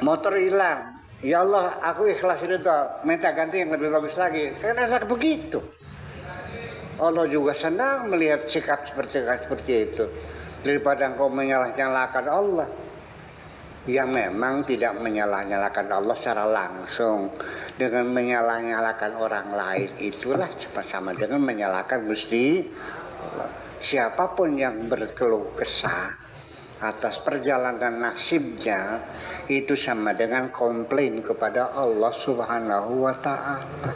Motor hilang, ya Allah aku ikhlas itu, minta ganti yang lebih bagus lagi. Kan ada begitu. Allah juga senang melihat sikap seperti itu, daripada engkau menyalah-nyalakan Allah yang memang tidak menyalah-nyalakan Allah secara langsung. Dengan menyalah-nyalakan orang lain itulah sama dengan menyalahkan Gusti Allah. Siapapun yang berkeluh kesah atas perjalanan nasibnya itu sama dengan komplain kepada Allah Subhanahu wa ta'ala.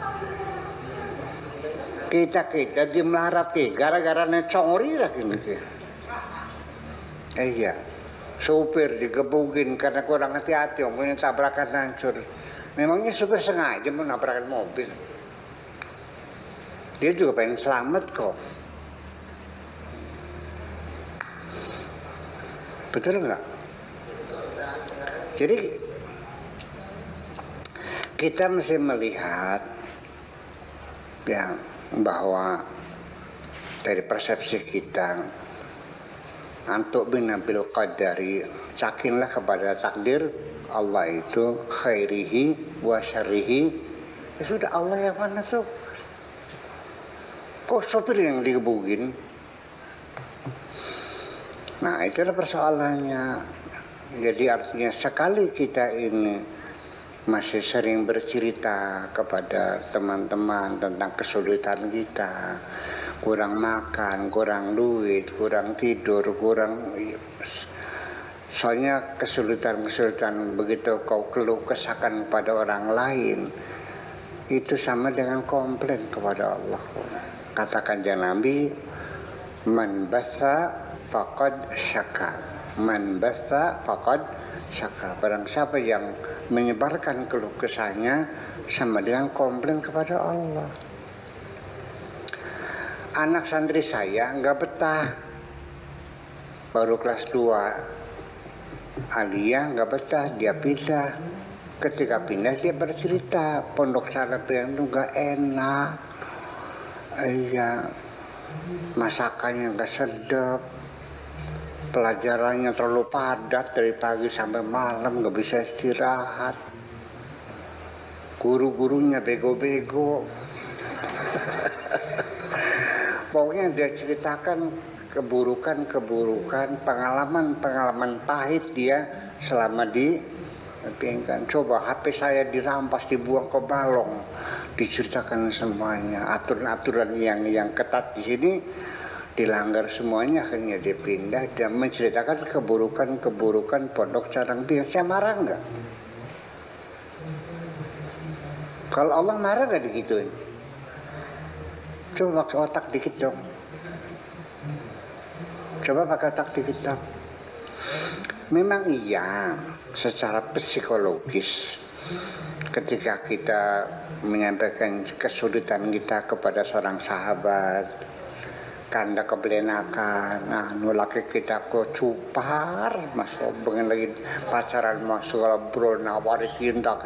Kita dimelarat gara-gara necori lah ini. Iya, supir digebukin karena kurang hati-hati, omongnya tabrakan hancur. Memangnya supir sengaja menabrakan mobil? Dia juga pengen selamat kok. Betul nggak? Jadi kita mesti melihat ya bahwa dari persepsi kita antuk binabil qadari, yakinlah kepada takdir Allah itu khairihi wa syarrihi. Ya sudah, Allah yang mana tuh? Kok sopir yang digebukin? Nah itulah persoalannya. Jadi artinya sekali kita ini masih sering bercerita kepada teman-teman tentang kesulitan kita, kurang makan, kurang duit, kurang tidur, soalnya kesulitan begitu kau keluh kesahkan pada orang lain, itu sama dengan komplain kepada Allah. Katakan jangan Nabi, man basa faqad syaka, man basa faqad syaka. Barang siapa yang menyebarkan keluh kesahnya sama dengan komplain kepada Allah. Anak santri saya nggak betah, baru kelas 2 Alia nggak betah, dia pindah. Ketika pindah dia bercerita pondok pesantren itu nggak enak, iya, masakannya nggak sedap, pelajarannya terlalu padat dari pagi sampai malam, nggak bisa istirahat, guru-gurunya bego-bego. Pokoknya dia ceritakan keburukan, pengalaman pahit dia selama di Pingkan. Coba HP saya dirampas, dibuang ke balong, diceritakan semuanya, aturan-aturan yang ketat di sini dilanggar semuanya. Akhirnya dia pindah dan menceritakan keburukan pondok Carang Pingkan. Saya marah nggak? Kalau Allah marah nggak digituin? Coba pakai otak dikit dong. Coba pakai otak dikit dong. Memang iya, secara psikologis ketika kita menyampaikan kesulitan kita kepada seorang sahabat, kanda kebelenakan, laki kita kok cupar, masuk pengen lagi pacaran masuk bro nawari kinda,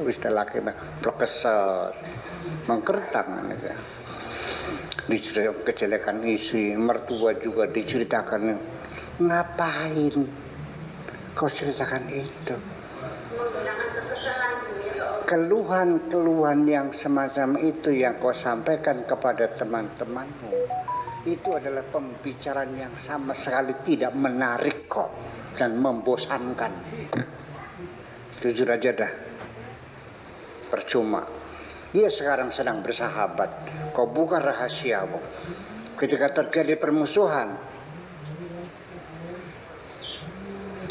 wis laki plekesot, mengkertang gitu. Diceritakan kejelekan istri, mertua juga diceritakan. Ngapain kau ceritakan itu? Keluhan yang semacam itu yang kau sampaikan kepada teman-temanmu, itu adalah pembicaraan yang sama sekali tidak menarik kok dan membosankan. Jujur aja dah, percuma. Dia sekarang sedang bersahabat, kau buka rahasiamu. Ketika terjadi permusuhan,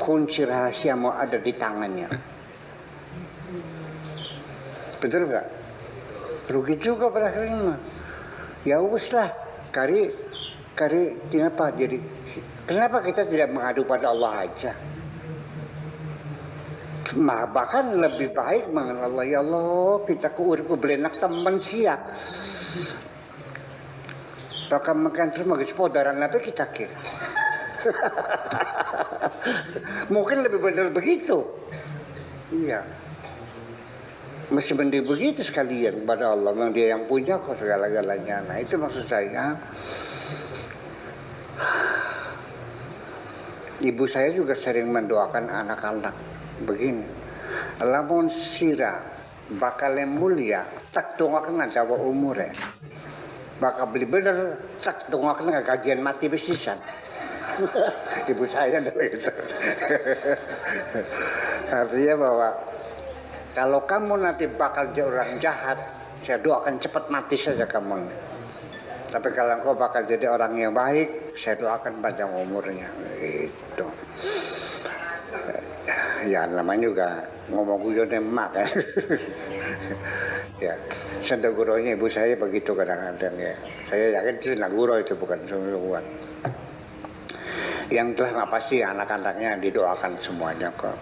kunci rahasiamu ada di tangannya. Betul nggak? Rugi juga pada akhirnya. Ya uslah, kari kenapa jadi? Kenapa kita tidak mengadu pada Allah aja? Bahkan lebih baik mengenal Allah. Ya Allah, kita urip belenak teman siap. Bahkan makan terus magis podaran apa kita ke? Mungkin lebih benar begitu. Iya. Mesti mending begitu sekalian kepada Allah. Memang dia yang punya kok segala-galanya. Nah itu maksud saya. Ibu saya juga sering mendoakan anak-anak. begini, lamun sira bakal mulia tak dongakna dawa umure, bakal beli bener tak dongakna kajian mati besisan. Ibu saya begitu. Artinya bahwa kalau kamu nanti bakal jadi orang jahat, saya doakan cepat mati saja kamu. Tapi kalau engkau bakal jadi orang yang baik, saya doakan panjang umurnya. Itu. Ya namanya juga ngomong guyon emak kan. Ya, sendaguronya ibu saya begitu kadang-kadang ya. Saya yakin itu senaguro itu bukan sungguhan. Yang telah pasti anak-anaknya didoakan semuanya kok.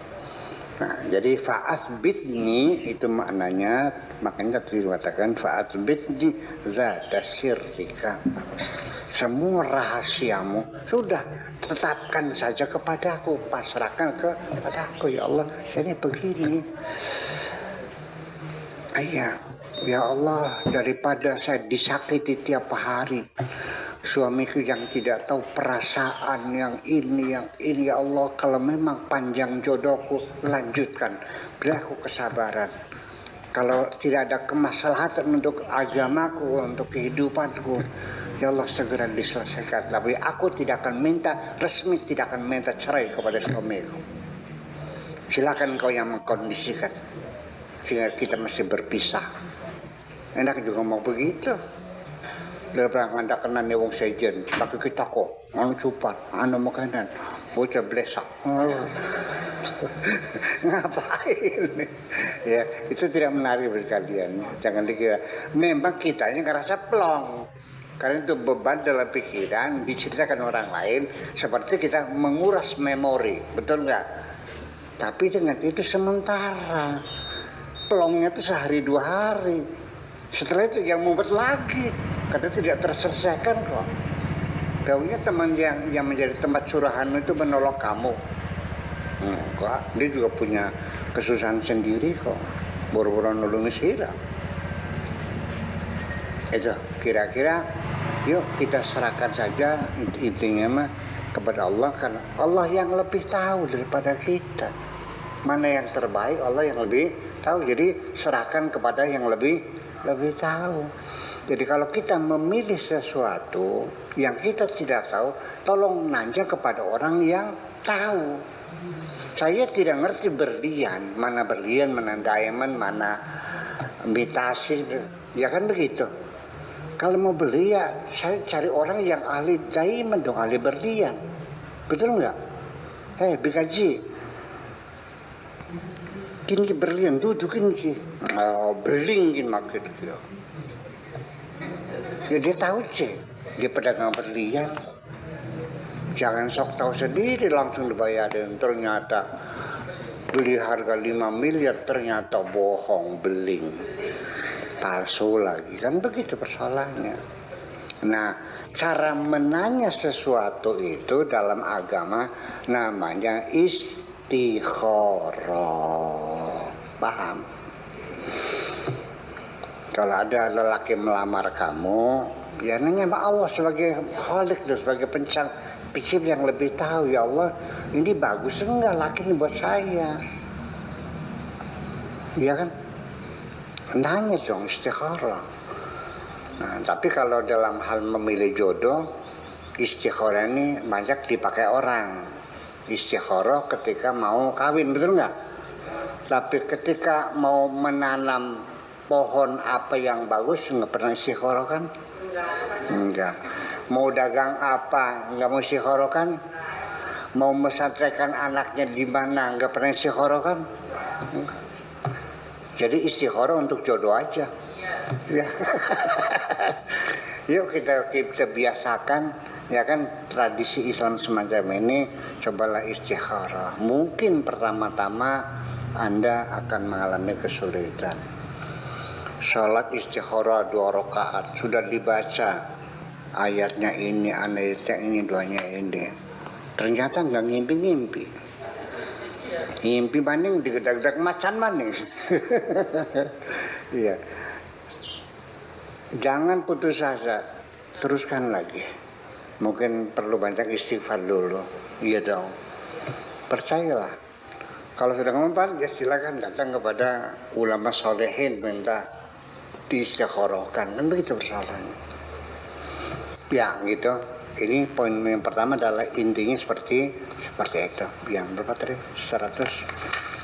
Nah, jadi fa'athbitni itu maknanya, makanya tadi dikatakan fa'athbitni zata sirrika. Semua rahasiamu sudah tetapkan saja kepadaku, pasrahkan kepadaku ya Allah. Ini begini. Iya, ya Allah, daripada saya disakiti tiap hari, suamiku yang tidak tahu perasaan yang ini ya Allah, kalau memang panjang jodohku lanjutkan, beri aku kesabaran. Kalau tidak ada kemaslahatan untuk agamaku, untuk kehidupanku, ya Allah segera diselesaikan. Tapi aku tidak akan minta resmi, tidak akan minta cerai kepada suamiku. Silakan kau yang mengkondisikan sehingga kita masih berpisah. Enak juga mau begitu. Daripada nganda kena nih wong sejen, pakai kita kok, anu cupat, anu makanan, bocah blesak. Ngapain? Ya, itu tidak menarik bagi kalian. Jangan dikira. Memang kita ini ngerasa plong. Karena itu beban dalam pikiran diceritakan orang lain seperti kita menguras memori, betul nggak? Tapi dengan itu sementara. Plongnya itu sehari 2 hari. Setelah itu yang mumet lagi karena tidak terselesaikan kok. Tahunya teman yang menjadi tempat curahan itu menolong kamu. Enggak, dia juga punya kesusahan sendiri kok. Boro-boro nolong sira. Itu kira-kira yuk kita serahkan saja intinya mah kepada Allah, karena Allah yang lebih tahu daripada kita. Mana yang terbaik Allah yang lebih tahu. Jadi serahkan kepada yang lebih tahu. Jadi kalau kita memilih sesuatu yang kita tidak tahu, tolong nanya kepada orang yang tahu. Saya tidak ngerti berlian, mana diamond, mana imitasi, ya kan begitu. Kalau mau beli ya saya cari orang yang ahli diamond dong, ahli berlian, betul nggak? Bikaji. Kini berlian dudukin ki, belingin makin dia. Ya dia tahu sih, dia pedagang berlian. Jangan sok tahu sendiri langsung dibayarin. Ternyata beli harga 5 miliar ternyata bohong, beling, palsu lagi, kan begitu persoalannya. Nah, cara menanya sesuatu itu dalam agama namanya istikharah. Paham? Kalau ada lelaki melamar kamu, ya nanya sama Allah sebagai khalik, sebagai pencipta yang lebih tahu. Ya Allah, ini bagus enggak laki ini buat saya? Ya kan? Nanya dong, istikharah. Nah, tapi kalau dalam hal memilih jodoh, istikharah ini banyak dipakai orang. Istikharah ketika mau kawin, betul nggak? Tapi ketika mau menanam pohon apa yang bagus, nggak pernah istikharah kan? Enggak. Mau dagang apa, nggak mau istikharah kan? Mau mesantrekan anaknya di mana, nggak pernah istikharah kan? Enggak. Jadi istikharah untuk jodoh aja. Ya. Yuk kita biasakan, ya kan, tradisi Islam semacam ini. Cobalah istikharah. Mungkin pertama-tama Anda akan mengalami kesulitan. Salat istikharah 2 rakaat sudah dibaca ayatnya ini, ayatnya ini, doanya ini. Ternyata nggak ngimpi-ngimpi. Ngimpi maning digedak-gedak macan maning. Iya. Jangan putus asa, teruskan lagi. Mungkin perlu banyak istighfar dulu. Iya dong. Percayalah. Kalau sudah mempan, ya silakan datang kepada ulama solehin minta diistikharahkan, kan begitu persoalannya. Ya gitu. Ini poin yang pertama adalah intinya seperti itu. Yang berapa tadi? 100.